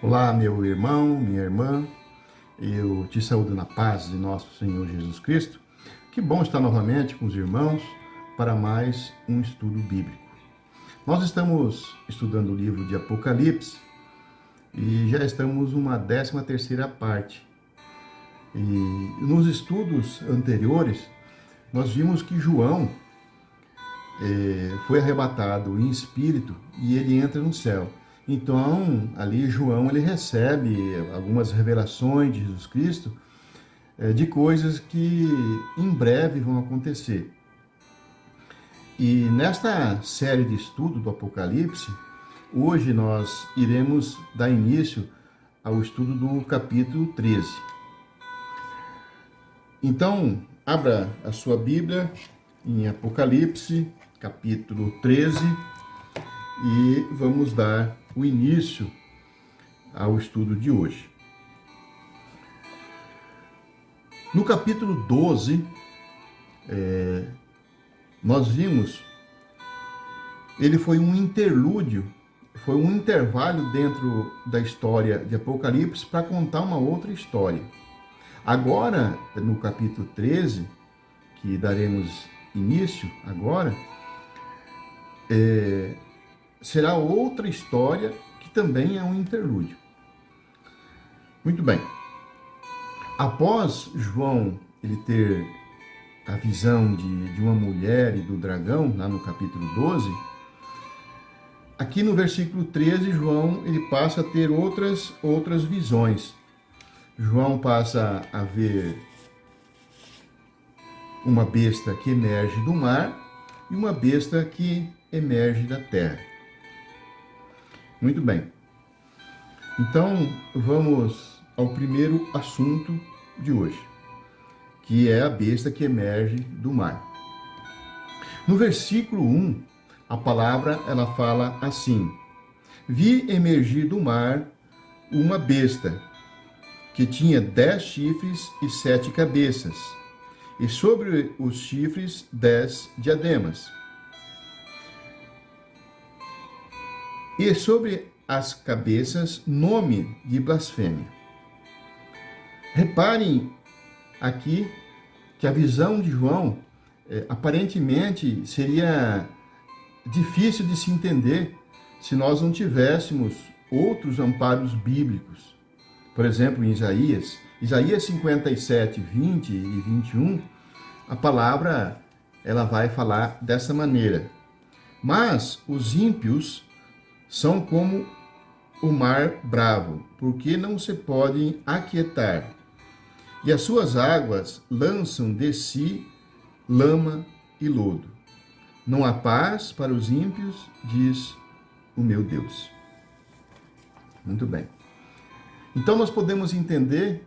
Olá, meu irmão, minha irmã, eu te saúdo na paz de nosso Senhor Jesus Cristo. Que bom estar novamente com os irmãos para mais um estudo bíblico. Nós estamos estudando o livro de Apocalipse e já estamos numa 13ª parte. E nos estudos anteriores, nós vimos que João foi arrebatado em espírito e ele entra no céu. Então, ali João ele recebe algumas revelações de Jesus Cristo, de coisas que em breve vão acontecer. E nesta série de estudo do Apocalipse, hoje nós iremos dar início ao estudo do capítulo 13. Então, abra a sua Bíblia em Apocalipse, capítulo 13, e vamos dar o início ao estudo de hoje. No capítulo 12, nós vimos, ele foi um interlúdio, foi um intervalo dentro da história de Apocalipse para contar uma outra história. Agora, no capítulo 13, que daremos início agora, será outra história que também é um interlúdio. Muito bem. Após João ele ter a visão de uma mulher e do dragão, lá no capítulo 12, aqui no versículo 13, João ele passa a ter outras visões. João passa a ver uma besta que emerge do mar e uma besta que emerge da terra. Muito bem. Então, vamos ao primeiro assunto de hoje, que é a besta que emerge do mar. No versículo 1, a palavra ela fala assim: Vi emergir do mar uma besta que tinha 10 chifres e 7 cabeças, e sobre os chifres 10 diademas. E sobre as cabeças, nome de blasfêmia. Reparem aqui que a visão de João aparentemente seria difícil de se entender se nós não tivéssemos outros amparos bíblicos. Por exemplo, em Isaías 57, 20 e 21, a palavra ela vai falar dessa maneira: Mas os ímpios são como o mar bravo, porque não se podem aquietar. E as suas águas lançam de si lama e lodo. Não há paz para os ímpios, diz o meu Deus. Muito bem. Então nós podemos entender,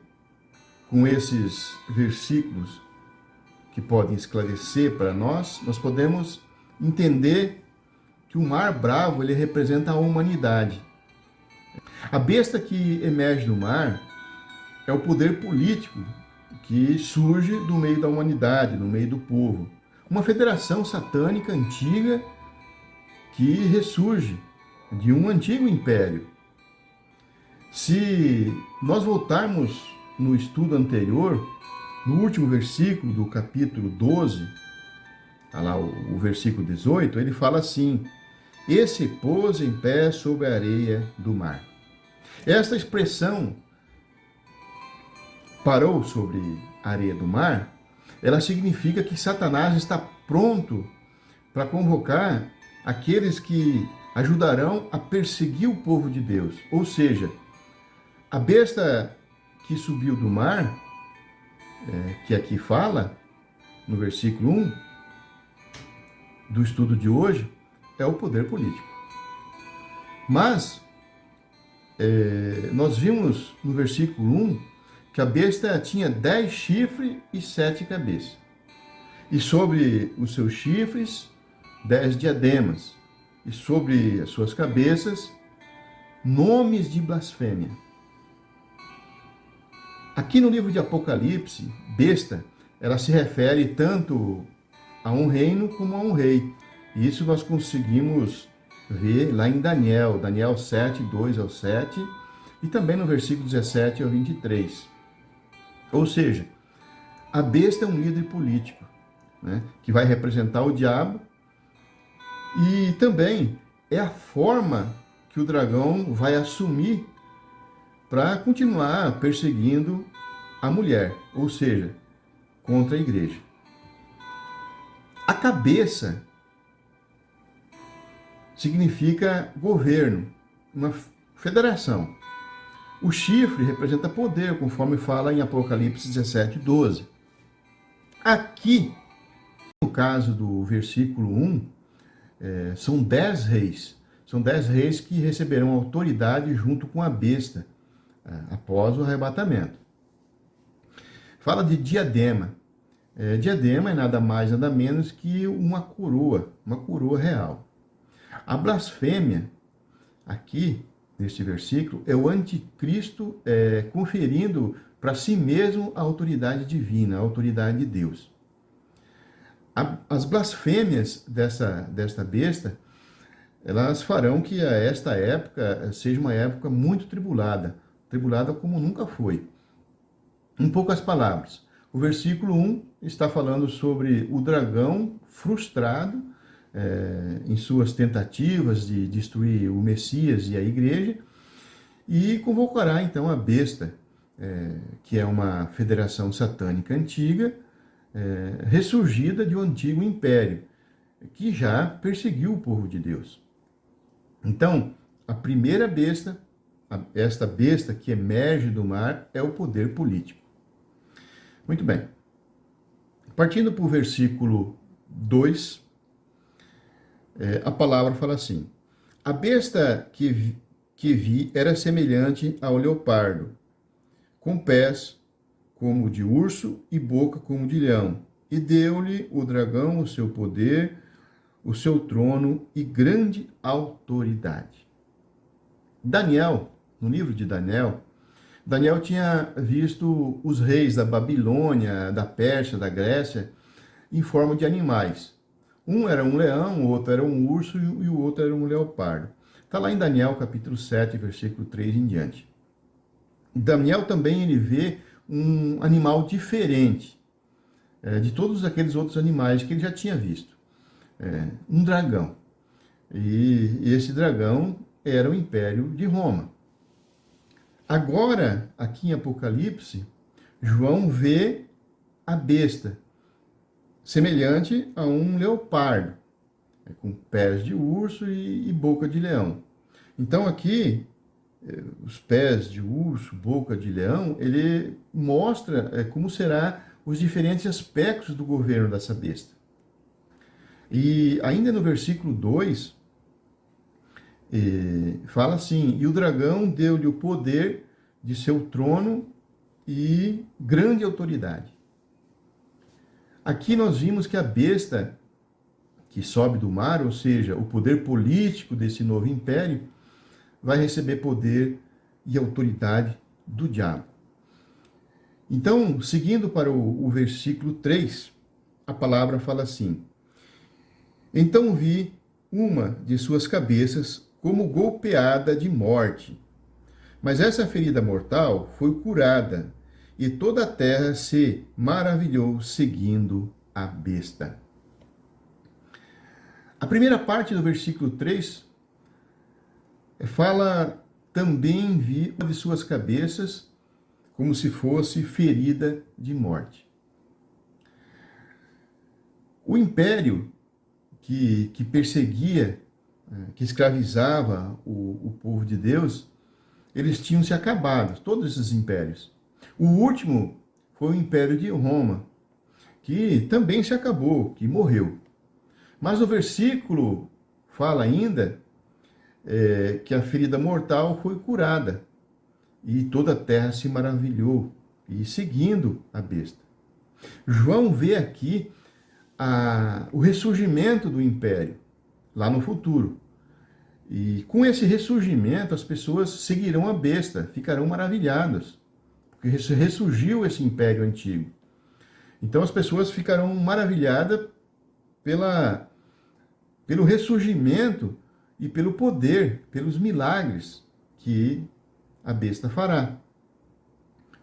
com esses versículos que podem esclarecer para nós podemos entender que o mar bravo ele representa a humanidade. A besta que emerge do mar é o poder político que surge do meio da humanidade, no meio do povo. Uma federação satânica antiga que ressurge de um antigo império. Se nós voltarmos no estudo anterior, no último versículo do capítulo 12, lá o versículo 18, ele fala assim: E se pôs em pé sobre a areia do mar. Esta expressão, parou sobre a areia do mar, ela significa que Satanás está pronto para convocar aqueles que ajudarão a perseguir o povo de Deus. Ou seja, a besta que subiu do mar, que aqui fala, no versículo 1 do estudo de hoje, é o poder político. Mas, nós vimos no versículo 1 que a besta tinha 10 chifres e 7 cabeças. E sobre os seus chifres, 10 diademas. E sobre as suas cabeças, nomes de blasfêmia. Aqui no livro de Apocalipse, besta, ela se refere tanto a um reino como a um rei. Isso nós conseguimos ver lá em Daniel 7, 2 ao 7, e também no versículo 17 ao 23. Ou seja, a besta é um líder político, né, que vai representar o diabo, e também é a forma que o dragão vai assumir para continuar perseguindo a mulher, ou seja, contra a igreja. A cabeça significa governo, uma federação. O chifre representa poder, conforme fala em Apocalipse 17, 12. Aqui, no caso do versículo 1, são 10 reis. São 10 reis que receberão autoridade junto com a besta, após o arrebatamento. Fala de diadema. Diadema é nada mais, nada menos que uma coroa real. A blasfêmia, aqui, neste versículo, é o anticristo conferindo para si mesmo a autoridade divina, a autoridade de Deus. As blasfêmias desta besta, elas farão que esta época seja uma época muito tribulada como nunca foi. Em poucas palavras, o versículo 1 está falando sobre o dragão frustrado em suas tentativas de destruir o Messias e a igreja, e convocará então a besta, que é uma federação satânica antiga, ressurgida de um antigo império, que já perseguiu o povo de Deus. Então, a primeira besta, esta besta que emerge do mar, é o poder político. Muito bem. Partindo para o versículo 2, a palavra fala assim: a besta que vi era semelhante ao leopardo, com pés como de urso e boca como de leão. E deu-lhe o dragão o seu poder, o seu trono e grande autoridade. Daniel, no livro de Daniel tinha visto os reis da Babilônia, da Pérsia, da Grécia, em forma de animais. Um era um leão, o outro era um urso e o outro era um leopardo. Está lá em Daniel, capítulo 7, versículo 3 em diante. Daniel também ele vê um animal diferente de todos aqueles outros animais que ele já tinha visto. Um dragão. E esse dragão era o Império de Roma. Agora, aqui em Apocalipse, João vê a besta, semelhante a um leopardo, com pés de urso e boca de leão. Então aqui, os pés de urso, boca de leão, ele mostra como será os diferentes aspectos do governo dessa besta. E ainda no versículo 2, fala assim: e o dragão deu-lhe o poder de seu trono e grande autoridade. Aqui nós vimos que a besta que sobe do mar, ou seja, o poder político desse novo império, vai receber poder e autoridade do diabo. Então, seguindo para o versículo 3, a palavra fala assim: então vi uma de suas cabeças como golpeada de morte. Mas essa ferida mortal foi curada, e toda a terra se maravilhou seguindo a besta. A primeira parte do versículo 3 fala: também vi uma de suas cabeças como se fosse ferida de morte. O império que perseguia, que escravizava o povo de Deus, eles tinham se acabado, todos esses impérios. O último foi o Império de Roma, que também se acabou, que morreu. Mas o versículo fala ainda que a ferida mortal foi curada, e toda a terra se maravilhou, e seguindo a besta. João vê aqui o ressurgimento do império, lá no futuro. E com esse ressurgimento, as pessoas seguirão a besta, ficarão maravilhadas, porque ressurgiu esse império antigo. Então as pessoas ficarão maravilhadas pelo ressurgimento e pelo poder, pelos milagres que a besta fará.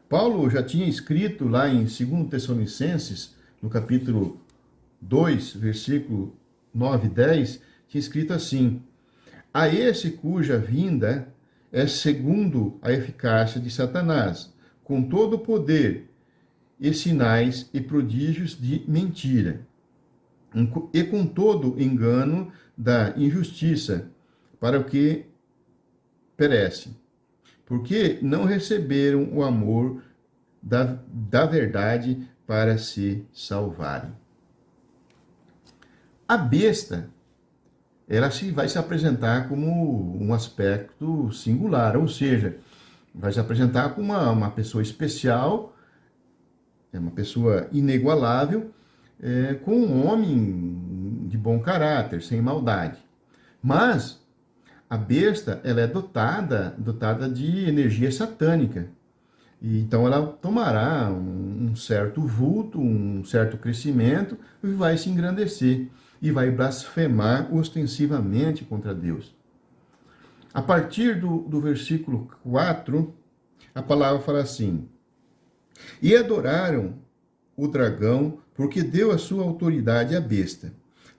Paulo já tinha escrito lá em 2 Tessalonicenses, no capítulo 2, versículo 9 e 10, tinha escrito assim: a esse cuja vinda é segundo a eficácia de Satanás, com todo o poder e sinais e prodígios de mentira, e com todo engano da injustiça, para o que perece, porque não receberam o amor da verdade para se salvarem. A besta, ela vai se apresentar como um aspecto singular, ou seja, vai se apresentar como uma pessoa especial, uma pessoa inigualável, com um homem de bom caráter, sem maldade. Mas a besta, ela é dotada de energia satânica. E então ela tomará um certo vulto, um certo crescimento e vai se engrandecer e vai blasfemar ostensivamente contra Deus. A partir do versículo 4, a palavra fala assim: e adoraram o dragão, porque deu a sua autoridade à besta.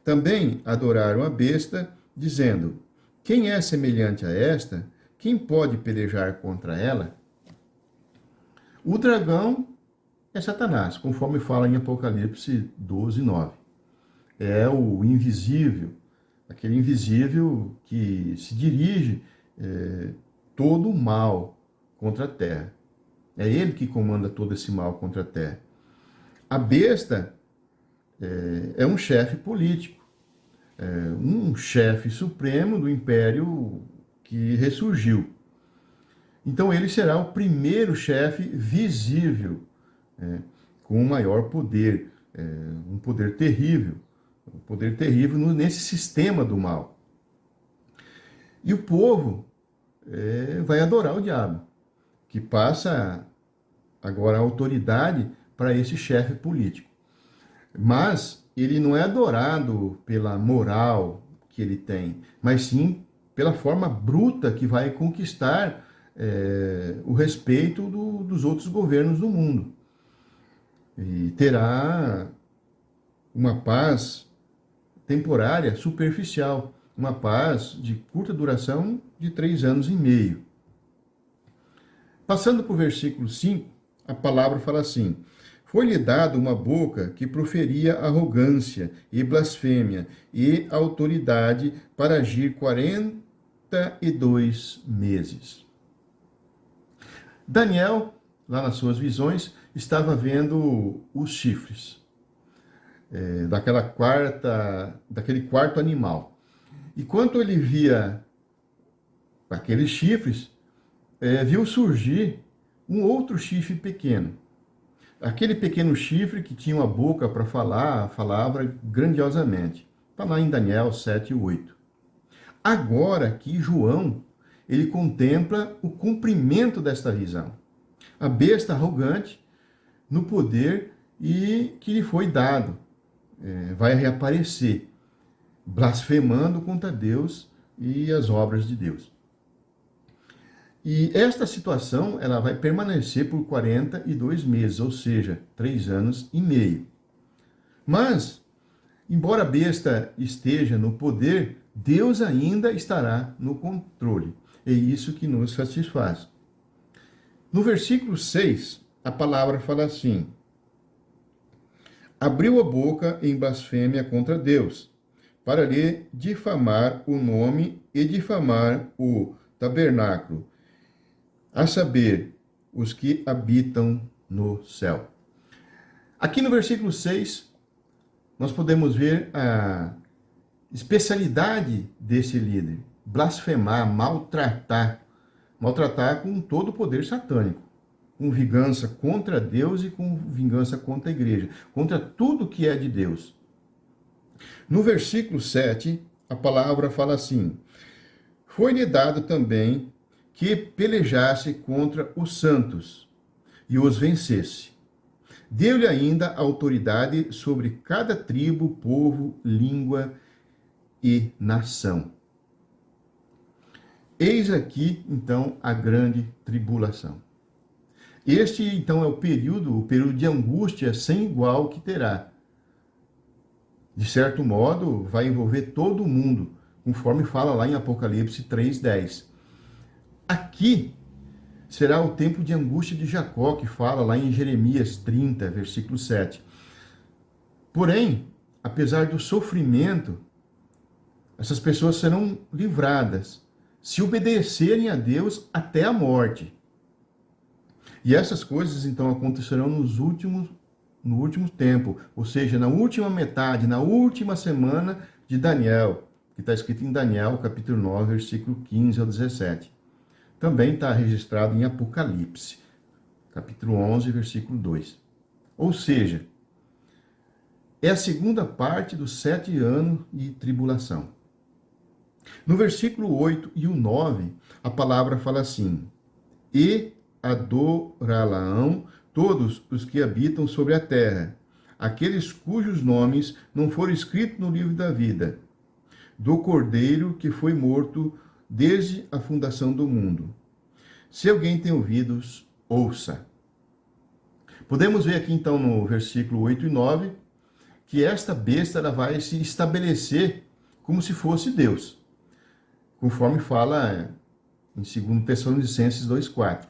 Também adoraram a besta, dizendo: quem é semelhante a esta? Quem pode pelejar contra ela? O dragão é Satanás, conforme fala em Apocalipse 12, 9. É o invisível, aquele invisível que se dirige todo o mal contra a terra. É ele que comanda todo esse mal contra a terra. A besta é um chefe político, um chefe supremo do império que ressurgiu. Então ele será o primeiro chefe visível, com o maior poder, um poder terrível nesse sistema do mal. E o povo vai adorar o diabo, que passa agora a autoridade para esse chefe político. Mas ele não é adorado pela moral que ele tem, mas sim pela forma bruta que vai conquistar o respeito dos outros governos do mundo. E terá uma paz temporária, superficial, uma paz de curta duração de 3 anos e meio. Passando para o versículo 5, a palavra fala assim: foi-lhe dado uma boca que proferia arrogância e blasfêmia e autoridade para agir 42 meses. Daniel, lá nas suas visões, estava vendo os chifres daquele quarto animal. E quando ele via aqueles chifres, viu surgir um outro chifre pequeno. Aquele pequeno chifre que tinha uma boca para falar, falava grandiosamente. Está lá em Daniel 7 e 8. Agora aqui João, ele contempla o cumprimento desta visão. A besta arrogante no poder e que lhe foi dado. Vai reaparecer, blasfemando contra Deus e as obras de Deus. E esta situação, ela vai permanecer por 42 meses, ou seja, 3 anos e meio. Mas, embora a besta esteja no poder, Deus ainda estará no controle. É isso que nos satisfaz. No versículo 6, a palavra fala assim: abriu a boca em blasfêmia contra Deus, para lhe difamar o nome e difamar o tabernáculo, a saber, os que habitam no céu. Aqui no versículo 6, nós podemos ver a especialidade desse líder: blasfemar, maltratar com todo o poder satânico, com vingança contra Deus e com vingança contra a igreja, contra tudo que é de Deus. No versículo 7, a palavra fala assim: foi-lhe dado também que pelejasse contra os santos e os vencesse. Deu-lhe ainda autoridade sobre cada tribo, povo, língua e nação. Eis aqui, então, a grande tribulação. Este, então, é o período de angústia sem igual que terá. De certo modo, vai envolver todo o mundo, conforme fala lá em Apocalipse 3:10. Aqui será o tempo de angústia de Jacó, que fala lá em Jeremias 30, versículo 7. Porém, apesar do sofrimento, essas pessoas serão livradas se obedecerem a Deus até a morte. E essas coisas, então, acontecerão no último tempo, ou seja, na última metade, na última semana de Daniel, que está escrito em Daniel, capítulo 9, versículo 15 ao 17. Também está registrado em Apocalipse, capítulo 11, versículo 2. Ou seja, é a segunda parte dos 7 anos de tribulação. No versículo 8 e o 9, a palavra fala assim: E adorá-la-ão todos os que habitam sobre a terra, aqueles cujos nomes não foram escritos no livro da vida, do Cordeiro que foi morto desde a fundação do mundo. Se alguém tem ouvidos, ouça. Podemos ver aqui então no versículo 8 e 9 que esta besta ela vai se estabelecer como se fosse Deus, conforme fala em 2 Tessalonicenses 2:4.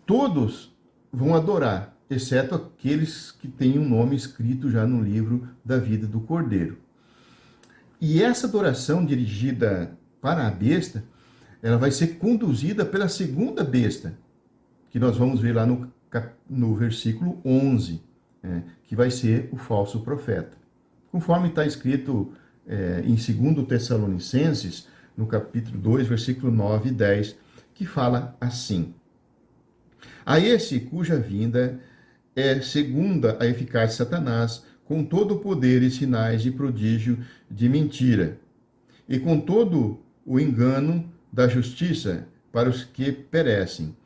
Todos vão adorar, exceto aqueles que têm um nome escrito já no livro da vida do Cordeiro. E essa adoração dirigida para a besta, ela vai ser conduzida pela segunda besta, que nós vamos ver lá no versículo 11, que vai ser o falso profeta. Conforme está escrito em 2 Tessalonicenses, no capítulo 2, versículo 9 e 10, que fala assim: A esse cuja vinda é segunda a eficácia de Satanás, com todo o poder e sinais de prodígio de mentira, e com todo o engano da justiça para os que perecem,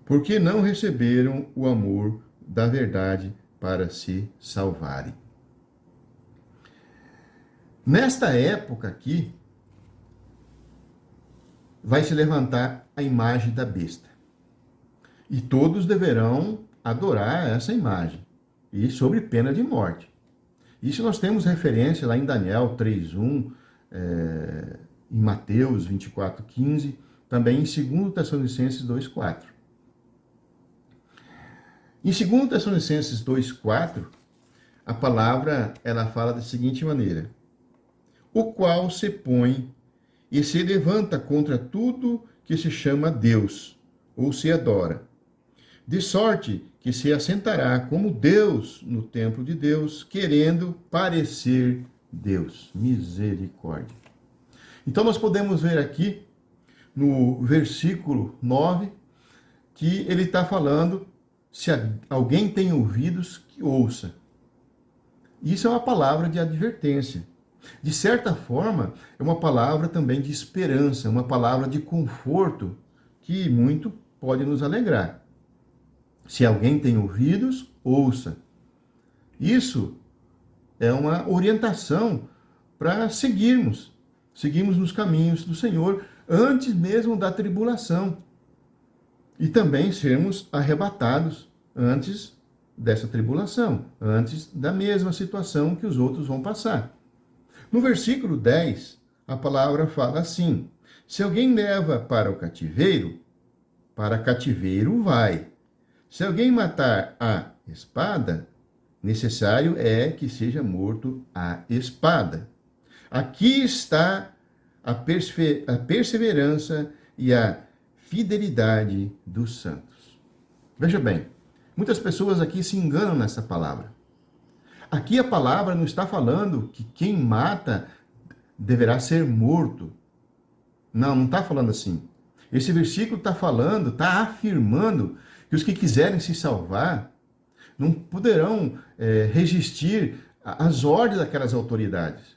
porque não receberam o amor da verdade para se salvarem. Nesta época aqui, vai se levantar a imagem da besta. E todos deverão adorar essa imagem, e sob pena de morte. Isso nós temos referência lá em Daniel 3:1, em Mateus 24:15, também em 2 Tessalonicenses 2:4. Em 2 Tessalonicenses 2:4, a palavra ela fala da seguinte maneira: o qual se põe e se levanta contra tudo que se chama Deus, ou se adora, de sorte que se assentará como Deus no templo de Deus, querendo parecer Deus. Misericórdia. Então nós podemos ver aqui, no versículo 9, que ele está falando, se alguém tem ouvidos, que ouça. Isso é uma palavra de advertência. De certa forma, é uma palavra também de esperança, uma palavra de conforto, que muito pode nos alegrar. Se alguém tem ouvidos, ouça. Isso é uma orientação para seguirmos nos caminhos do Senhor antes mesmo da tribulação. E também sermos arrebatados antes dessa tribulação, antes da mesma situação que os outros vão passar. No versículo 10, a palavra fala assim: se alguém leva para o cativeiro, para cativeiro vai. Se alguém matar a espada, necessário é que seja morto a espada. Aqui está a perseverança e a fidelidade dos santos. Veja bem, muitas pessoas aqui se enganam nessa palavra. Aqui a palavra não está falando que quem mata deverá ser morto. Não está falando assim. Esse versículo está falando, está afirmando que os que quiserem se salvar não poderão resistir às ordens daquelas autoridades.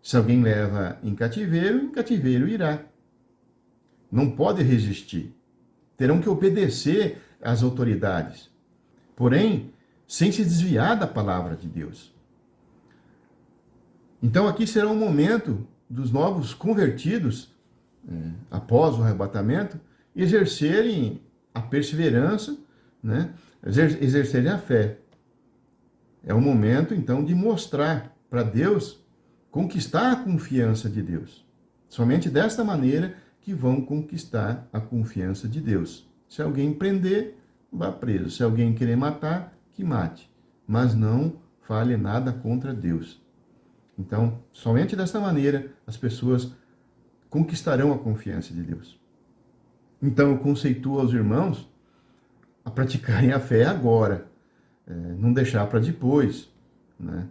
Se alguém leva em cativeiro irá. Não pode resistir. Terão que obedecer às autoridades. Porém, sem se desviar da palavra de Deus. Então aqui será um momento dos novos convertidos, após o arrebatamento, exercerem a perseverança, né? Exercerem a fé. É o momento, então, de mostrar para Deus, conquistar a confiança de Deus. Somente desta maneira que vão conquistar a confiança de Deus. Se alguém prender, vá preso. Se alguém querer matar, que mate. Mas não fale nada contra Deus. Então, somente desta maneira, as pessoas conquistarão a confiança de Deus. Então, eu conceituo aos irmãos a praticarem a fé agora. Não deixar para depois, né?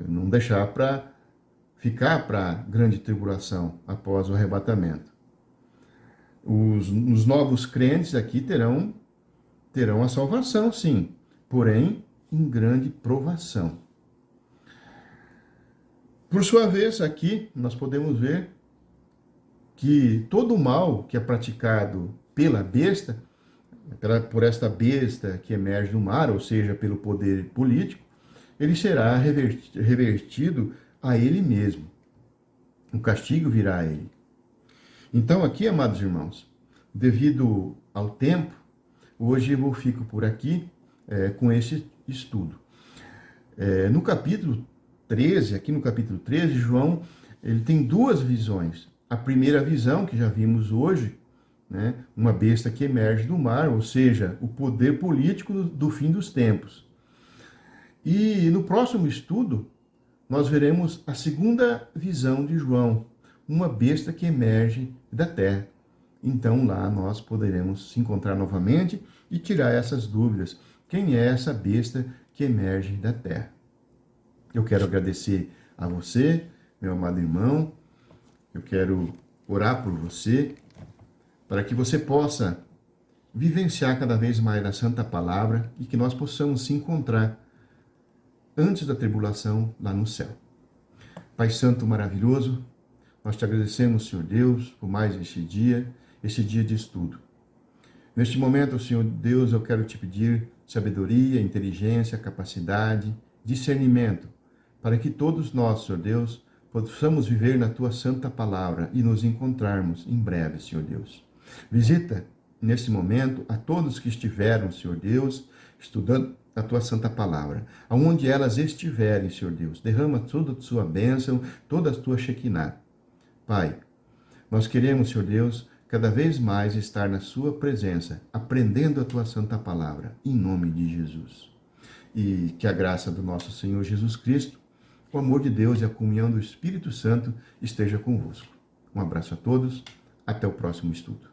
Não deixar para ficar para a grande tribulação após o arrebatamento. Os novos crentes aqui terão a salvação, sim, porém em grande provação. Por sua vez, aqui nós podemos ver que todo o mal que é praticado pela besta, por esta besta que emerge do mar, ou seja, pelo poder político, ele será revertido a ele mesmo. O castigo virá a ele. Então aqui, amados irmãos, devido ao tempo, hoje eu fico por aqui com esse estudo. No capítulo 13, aqui no capítulo 13, João, ele tem duas visões. A primeira visão, que já vimos hoje, né, uma besta que emerge do mar, ou seja, o poder político do fim dos tempos. E no próximo estudo, nós veremos a segunda visão de João, uma besta que emerge da terra. Então lá nós poderemos se encontrar novamente e tirar essas dúvidas. Quem é essa besta que emerge da terra? Eu quero agradecer a você, meu amado irmão. Eu quero orar por você, para que você possa vivenciar cada vez mais a Santa Palavra e que nós possamos se encontrar antes da tribulação lá no céu. Pai Santo maravilhoso, nós te agradecemos, Senhor Deus, por mais esse dia de estudo. Neste momento, Senhor Deus, eu quero te pedir sabedoria, inteligência, capacidade, discernimento, para que todos nós, Senhor Deus, possamos viver na tua santa palavra e nos encontrarmos em breve, Senhor Deus. Visita, nesse momento, a todos que estiveram, Senhor Deus, estudando a tua santa palavra. Aonde elas estiverem, Senhor Deus, derrama toda a sua bênção, toda a tua shekinah. Pai, nós queremos, Senhor Deus, cada vez mais estar na sua presença, aprendendo a tua santa palavra, em nome de Jesus. E que a graça do nosso Senhor Jesus Cristo, o amor de Deus e a comunhão do Espírito Santo esteja convosco. Um abraço a todos, até o próximo estudo.